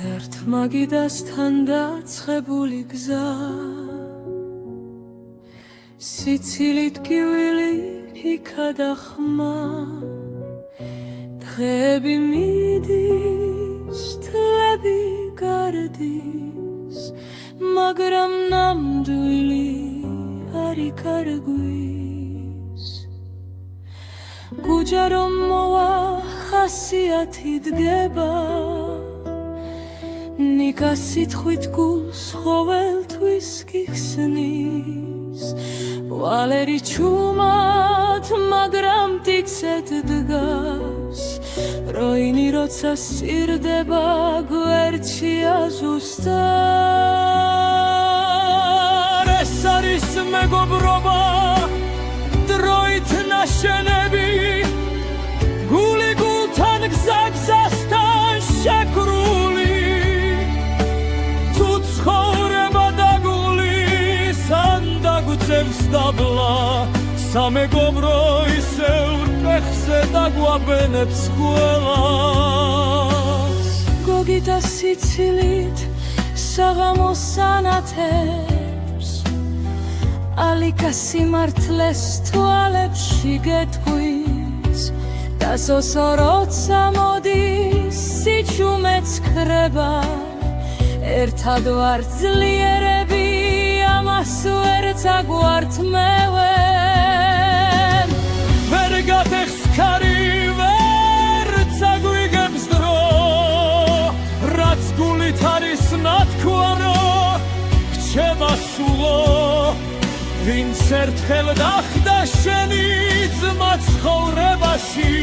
ერთ მაგიდასთან დაწყებული გზა სიცილით გივილი იქა და ხმა დღეები მიდის თლები გარდის მაგრამ ნამდვილი არ იკარგვის გუჯა რომ მოვა ხასიათი დგება ნიკა სიტყვით გულს ყოველთვის გიხსნის ვალერი ჩუმად მაგრამ მტიცეთ დგას როინი როცა სირდება გვერდშია ზუსტად ეს არის მეგობრობა დროით ნაშენები გული გულთან გზაგზასთან შეკრული თუ ცხოვრება დაგულის ან დაგუწევს დაბლა სამეგობრო ისევ ფეხზე დაგვაბენებს ყველას გოგიტა სიცილით საღამოს ანათებს ალიკა სიმართლეს თვალებში გეტყვის და სოსო როცა მოდის სიჩუმეც ქრება ერთად ვართ ძლიერები ამას ვერ წაგვართ მევენ ვერ გათეხს ქარი ვერ წაგვიგებს დრო რაც გულით არის ნათქვამო გრჩება სულო ვინც ერთხელ დახდა შენი ძმა ცხოვრებაში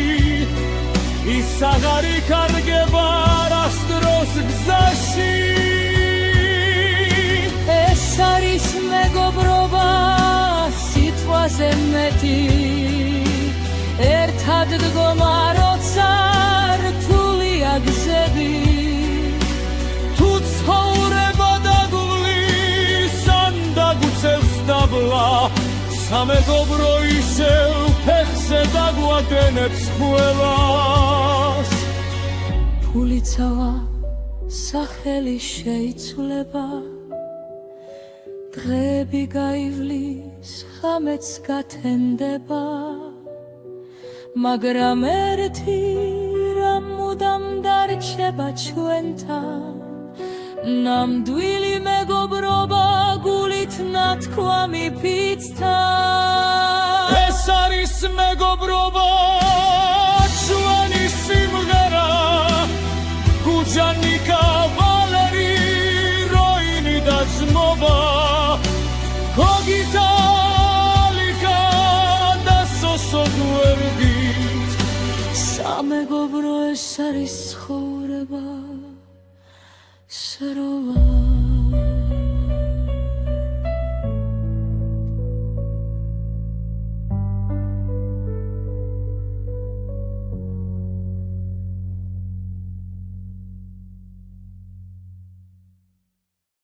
ის აღარ იკარგება არასდროს გზაში ეს არის მეგობრობა სიტყვაზე მეტი ერთად დგომა როცა რთულია გზები თუ ცხოვრება დაგულის ან დაგუწევს დაბლა სამეგობრო ისევ ფეხზე დაგვადენებს ყველას ფულიცავა სახელი შეიცვლება დღეები გაივლის ხამეც გათენდება მაგრამ ერთი რამ მუდამ დარჩება ჩვენთან ნამდვილი მეგობრობა გულით ნათქვამი ფიცთან ეს არის მეგობრობა ჩვენი სიმღერა გუჯა ნიკა ვალერი როინი და ძმობა გოგიტა ალიკა და სოსო გვერდით სამეგობრო ეს არის ცხოვრება სროვა